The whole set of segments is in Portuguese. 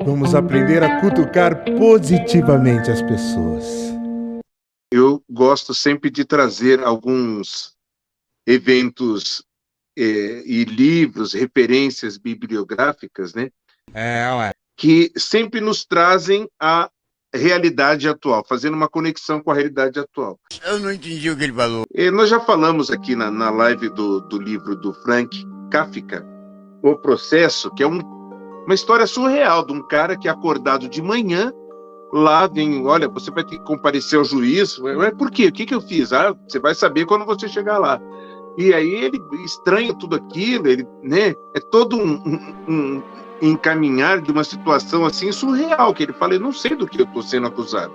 Vamos aprender a cutucar positivamente as pessoas. Eu gosto sempre de trazer alguns eventos e livros, referências bibliográficas, né? Que sempre nos trazem a realidade atual, fazendo uma conexão com a realidade atual. Eu não entendi o que ele falou. Nós já falamos aqui na live do livro do Frank Kafka, O Processo, que é uma história surreal de um cara que é acordado de manhã, lá vem, olha, você vai ter que comparecer ao juiz. Mas por quê? O que eu fiz? Você vai saber quando você chegar lá. E aí ele estranha tudo aquilo, ele, né? É todo um encaminhar de uma situação assim surreal, que ele fala, eu não sei do que eu estou sendo acusado.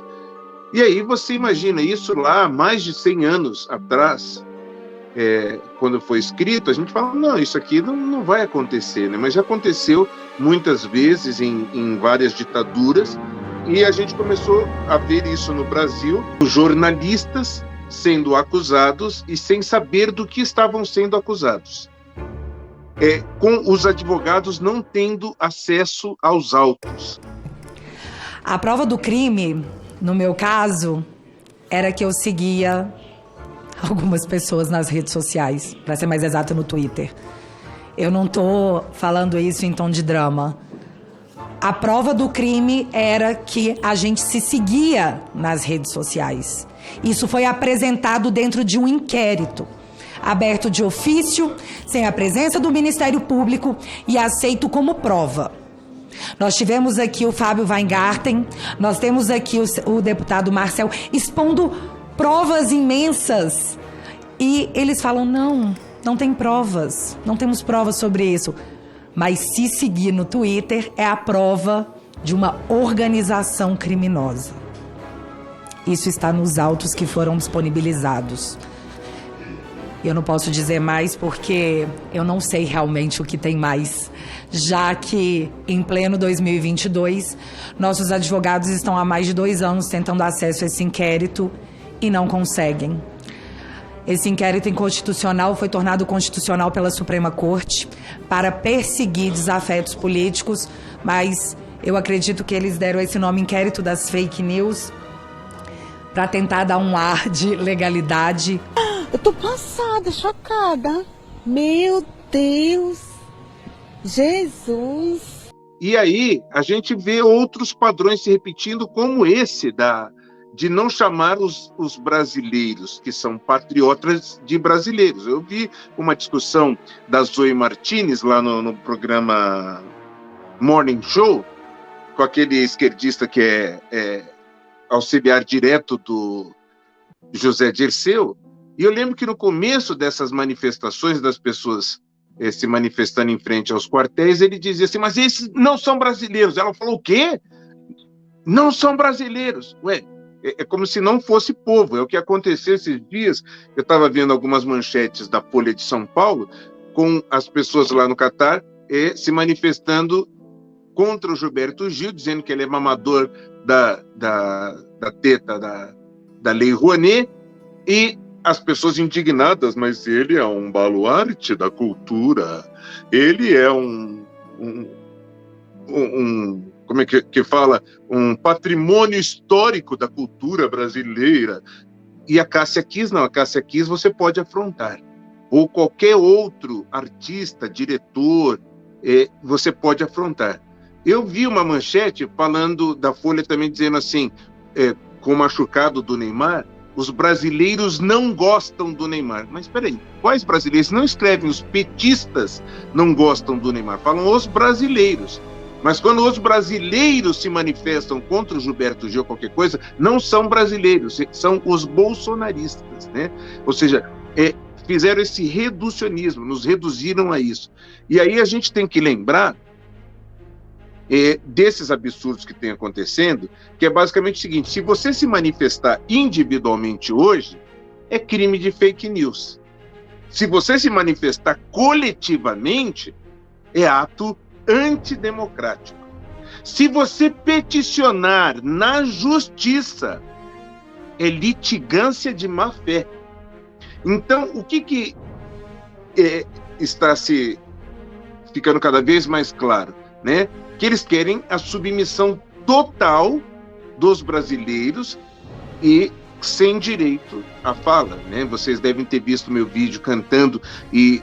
E aí você imagina isso lá, mais de 100 anos atrás, quando foi escrito, a gente fala, não, isso aqui não vai acontecer, né? Mas já aconteceu muitas vezes em várias ditaduras, e a gente começou a ver isso no Brasil, os jornalistas sendo acusados e sem saber do que estavam sendo acusados. Com os advogados não tendo acesso aos autos. A prova do crime, no meu caso, era que eu seguia algumas pessoas nas redes sociais, para ser mais exato, no Twitter. Eu não tô falando isso em tom de drama. A prova do crime era que a gente se seguia nas redes sociais. Isso foi apresentado dentro de um inquérito, aberto de ofício, sem a presença do Ministério Público e aceito como prova. Nós tivemos aqui o Fábio Weingarten, nós temos aqui o deputado Marcel expondo provas imensas. E eles falam, não tem provas, não temos provas sobre isso. Mas se seguir no Twitter é a prova de uma organização criminosa. Isso está nos autos que foram disponibilizados. Eu não posso dizer mais porque eu não sei realmente o que tem mais, já que em pleno 2022, nossos advogados estão há mais de 2 anos tentando acesso a esse inquérito e não conseguem. Esse inquérito inconstitucional foi tornado constitucional pela Suprema Corte para perseguir desafetos políticos, mas eu acredito que eles deram esse nome Inquérito das Fake News para tentar dar um ar de legalidade. Eu tô passada, chocada. Meu Deus! Jesus! E aí a gente vê outros padrões se repetindo, como esse de não chamar os brasileiros, que são patriotas, de brasileiros. Eu vi uma discussão da Zoe Martinez lá no programa Morning Show, com aquele esquerdista que é auxiliar direto do José Dirceu, e eu lembro que no começo dessas manifestações, das pessoas se manifestando em frente aos quartéis, ele dizia assim, mas esses não são brasileiros. Ela falou, o quê? Não são brasileiros. Ué, é como se não fosse povo. É o que aconteceu esses dias. Eu estava vendo algumas manchetes da Folha de São Paulo, com as pessoas lá no Catar se manifestando contra o Gilberto Gil, dizendo que ele é mamador da teta da Lei Rouanet, e as pessoas indignadas, mas ele é um baluarte da cultura, ele é como é que fala? Um patrimônio histórico da cultura brasileira. E a Cássia Kiss, não, a Cássia Kiss você pode afrontar. Ou qualquer outro artista, diretor, você pode afrontar. Eu vi uma manchete falando da Folha também, dizendo assim, com o machucado do Neymar, os brasileiros não gostam do Neymar. Mas espera aí, quais brasileiros? Não escrevem os petistas não gostam do Neymar, falam os brasileiros. Mas quando os brasileiros se manifestam contra o Gilberto Gil, qualquer coisa, não são brasileiros, são os bolsonaristas, né? Ou seja, fizeram esse reducionismo, nos reduziram a isso. E aí a gente tem que lembrar desses absurdos que tem acontecendo, que é basicamente o seguinte: se você se manifestar individualmente hoje, é crime de fake news. Se você se manifestar coletivamente, é ato antidemocrático. Se você peticionar na justiça, é litigância de má-fé. Então, o que está se ficando cada vez mais claro, né? que eles querem a submissão total dos brasileiros e sem direito à fala, né? Vocês devem ter visto meu vídeo cantando e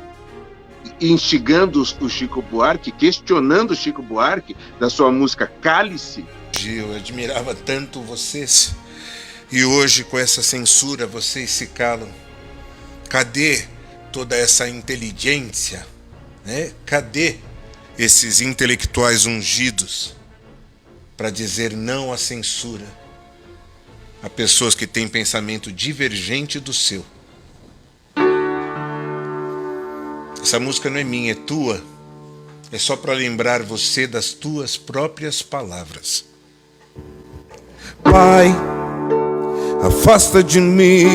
instigando o Chico Buarque, questionando o Chico Buarque da sua música Cálice. Eu admirava tanto vocês e hoje com essa censura vocês se calam. Cadê toda essa inteligência, né? Cadê esses intelectuais ungidos para dizer não à censura a pessoas que têm pensamento divergente do seu? Essa música não é minha, é tua. É só para lembrar você das tuas próprias palavras. Pai, afasta de mim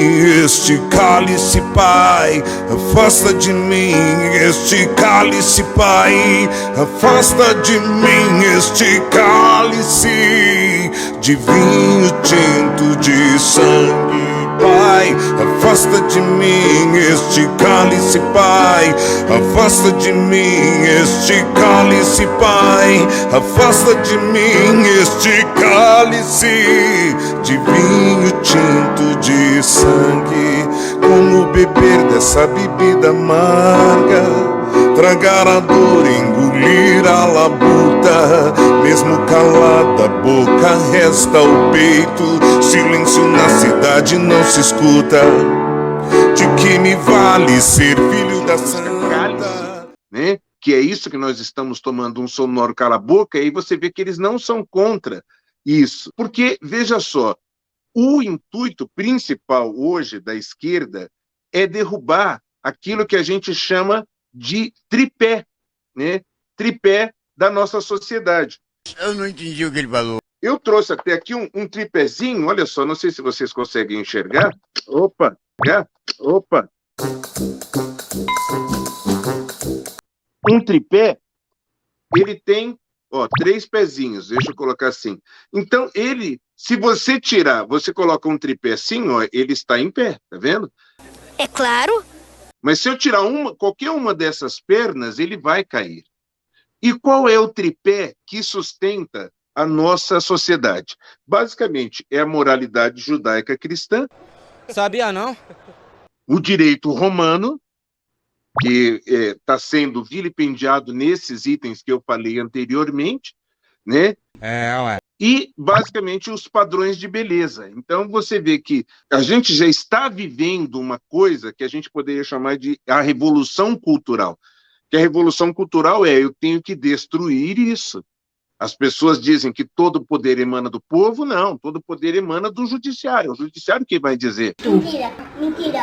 este cálice, Pai. Afasta de mim este cálice, Pai. Afasta de mim este cálice de vinho tinto de sangue, Pai. Afasta de mim este cálice, Pai. Afasta de mim este cálice, Pai. Afasta de mim este cálice de vinho tinto de sangue. Como beber dessa bebida amarga, tragar a dor, engolir a labuta. Mesmo calada a boca, resta o peito. Silêncio na cidade não se escuta. De que me vale ser filho da santa, né? Que é isso que nós estamos tomando, um sonoro cala-boca, e aí você vê que eles não são contra isso. Porque, veja só, o intuito principal hoje da esquerda é derrubar aquilo que a gente chama de tripé, né? Tripé da nossa sociedade. Eu não entendi o que ele falou. Eu trouxe até aqui um tripézinho, olha só, não sei se vocês conseguem enxergar. Opa, opa. Um tripé, ele tem, ó, 3 pezinhos, deixa eu colocar assim. Então, ele, se você tirar, você coloca um tripé assim, ó, ele está em pé, tá vendo? É claro. Mas se eu tirar qualquer uma dessas pernas, ele vai cair. E qual é o tripé que sustenta a nossa sociedade? Basicamente, é a moralidade judaica cristã. Sabia não? O direito romano, que está sendo vilipendiado nesses itens que eu falei anteriormente, né? Ué. E, basicamente, os padrões de beleza. Então, você vê que a gente já está vivendo uma coisa que a gente poderia chamar de a revolução cultural. Que a revolução cultural eu tenho que destruir isso. As pessoas dizem que todo poder emana do povo, não, todo poder emana do judiciário. É o judiciário que vai dizer. Mentira.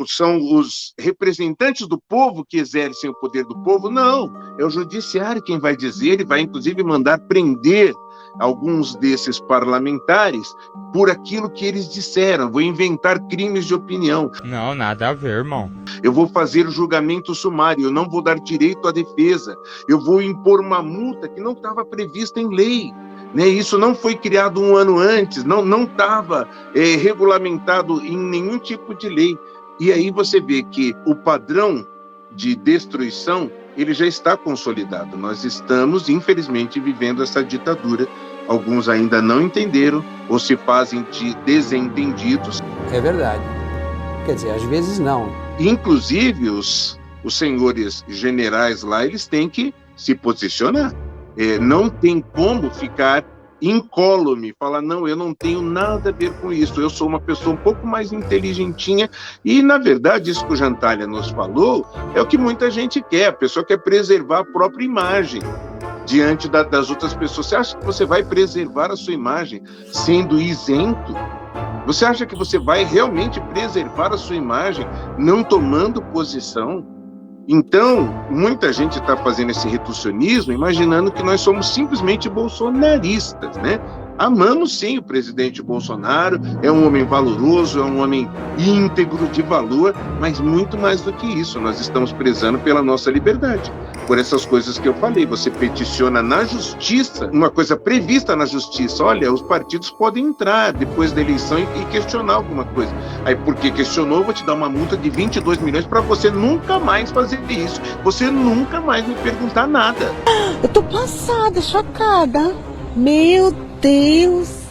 São os representantes do povo que exercem o poder do povo? Não, é o judiciário quem vai dizer, ele vai inclusive mandar prender alguns desses parlamentares por aquilo que eles disseram. Vou inventar crimes de opinião. Não, nada a ver, irmão. Eu vou fazer o julgamento sumário, eu não vou dar direito à defesa, eu vou impor uma multa que não estava prevista em lei. Né? Isso não foi criado um ano antes, não estava regulamentado em nenhum tipo de lei. E aí você vê que o padrão de destruição ele já está consolidado. Nós estamos, infelizmente, vivendo essa ditadura. Alguns ainda não entenderam ou se fazem de desentendidos. É verdade. Quer dizer, às vezes não. Inclusive, os senhores generais lá, eles têm que se posicionar. Não tem como ficar incólume, falar, não, eu não tenho nada a ver com isso, eu sou uma pessoa um pouco mais inteligentinha, e na verdade isso que o Jantalha nos falou é o que muita gente quer, a pessoa quer preservar a própria imagem diante das outras pessoas. Você acha que você vai preservar a sua imagem sendo isento? Você acha que você vai realmente preservar a sua imagem não tomando posição? Então, muita gente está fazendo esse reducionismo, imaginando que nós somos simplesmente bolsonaristas, né? amamos sim o presidente Bolsonaro, é um homem valoroso, é um homem íntegro, de valor, mas muito mais do que isso, nós estamos prezando pela nossa liberdade. Por essas coisas que eu falei, você peticiona na justiça, uma coisa prevista na justiça, olha, os partidos podem entrar depois da eleição e questionar alguma coisa. Aí, porque questionou, eu vou te dar uma multa de 22 milhões para você nunca mais fazer isso, você nunca mais me perguntar nada. Eu tô passada, chocada. Meu Deus,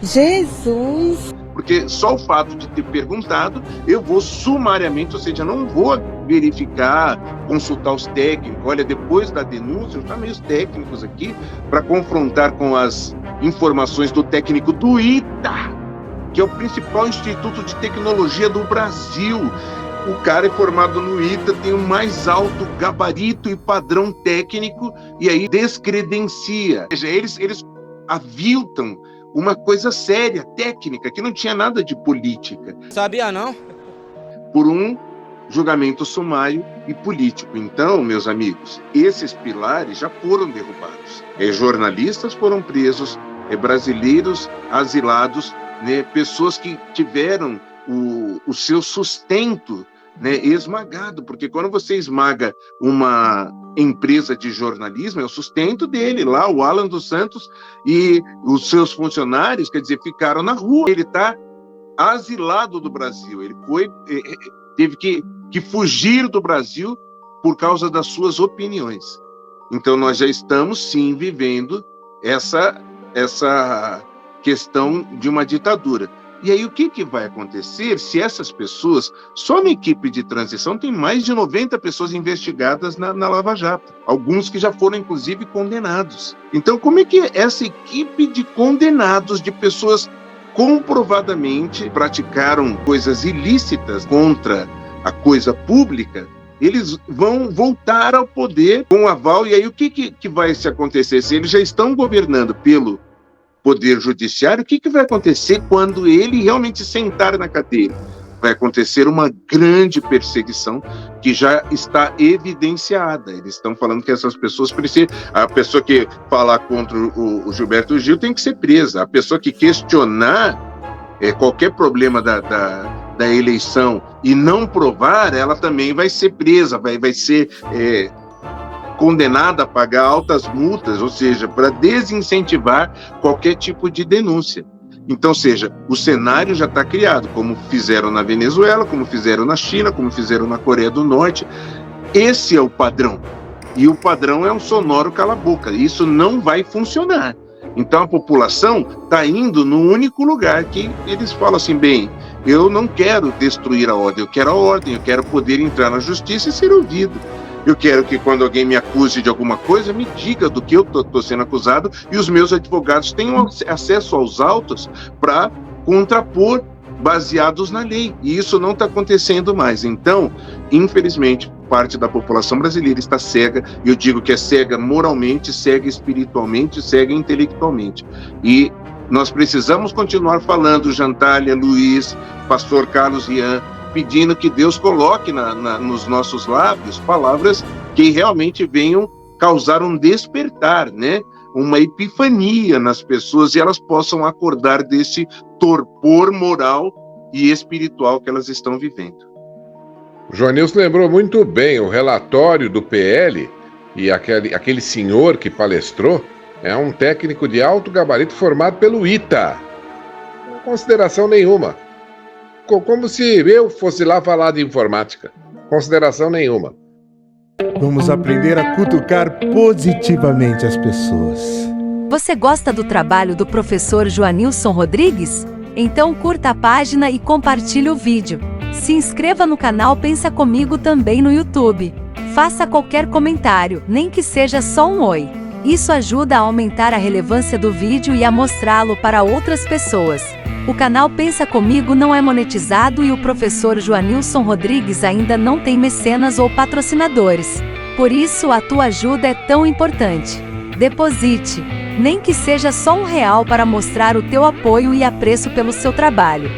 Jesus. Porque só o fato de ter perguntado, eu vou sumariamente, ou seja, não vou verificar, consultar os técnicos. Olha, depois da denúncia, eu chamei os técnicos aqui para confrontar com as informações do técnico do ITA, que é o principal instituto de tecnologia do Brasil. O cara é formado no ITA, tem o mais alto gabarito e padrão técnico, e aí descredencia. Ou seja, eles aviltam uma coisa séria, técnica, que não tinha nada de política. Sabia não? Por um julgamento sumário e político. Então, meus amigos, esses pilares já foram derrubados. Jornalistas foram presos, brasileiros asilados, né, pessoas que tiveram o seu sustento, né, esmagado, porque quando você esmaga uma empresa de jornalismo, é o sustento dele, lá o Alan dos Santos e os seus funcionários, quer dizer, ficaram na rua. Ele está asilado do Brasil, ele teve que fugir do Brasil por causa das suas opiniões. Então nós já estamos sim vivendo essa questão de uma ditadura. E aí o que vai acontecer se essas pessoas, só na equipe de transição tem mais de 90 pessoas investigadas na Lava Jato, alguns que já foram inclusive condenados. Então como é que essa equipe de condenados, de pessoas comprovadamente praticaram coisas ilícitas contra a coisa pública, eles vão voltar ao poder com o aval? E aí o que vai se acontecer? Se eles já estão governando pelo Poder Judiciário, o que vai acontecer quando ele realmente sentar na cadeira? Vai acontecer uma grande perseguição que já está evidenciada. Eles estão falando que essas pessoas precisam... A pessoa que falar contra o Gilberto Gil tem que ser presa. A pessoa que questionar qualquer problema da eleição e não provar, ela também vai ser presa, vai ser... condenada a pagar altas multas, ou seja, para desincentivar qualquer tipo de denúncia. Então, seja, o cenário já está criado, como fizeram na Venezuela, como fizeram na China, como fizeram na Coreia do Norte. Esse é o padrão. E o padrão é um sonoro cala-boca. Isso não vai funcionar. Então, a população está indo no único lugar que eles falam assim, bem, eu não quero destruir a ordem, eu quero a ordem, eu quero poder entrar na justiça e ser ouvido. Eu quero que quando alguém me acuse de alguma coisa, me diga do que eu estou sendo acusado e os meus advogados tenham acesso aos autos para contrapor baseados na lei. E isso não está acontecendo mais. Então, infelizmente, parte da população brasileira está cega. Eu digo que é cega moralmente, cega espiritualmente, cega intelectualmente. E nós precisamos continuar falando, Jantália, Luiz, pastor Carlos Rian, pedindo que Deus coloque nos nossos lábios palavras que realmente venham causar um despertar, né? Uma epifania nas pessoas e elas possam acordar desse torpor moral e espiritual que elas estão vivendo. O Joanilson lembrou muito bem o relatório do PL e aquele senhor que palestrou é um técnico de alto gabarito formado pelo ITA. Não consideração nenhuma. Como se eu fosse lá falar de informática. Consideração nenhuma. Vamos aprender a cutucar positivamente as pessoas. Você gosta do trabalho do professor Joanilson Rodrigues? Então curta a página e compartilhe o vídeo. Se inscreva no canal Pensa Comigo também no YouTube. Faça qualquer comentário, nem que seja só um oi. Isso ajuda a aumentar a relevância do vídeo e a mostrá-lo para outras pessoas. O canal Pensa Comigo não é monetizado e o professor Joanilson Rodrigues ainda não tem mecenas ou patrocinadores. Por isso, a tua ajuda é tão importante. Deposite, nem que seja só R$1 para mostrar o teu apoio e apreço pelo seu trabalho.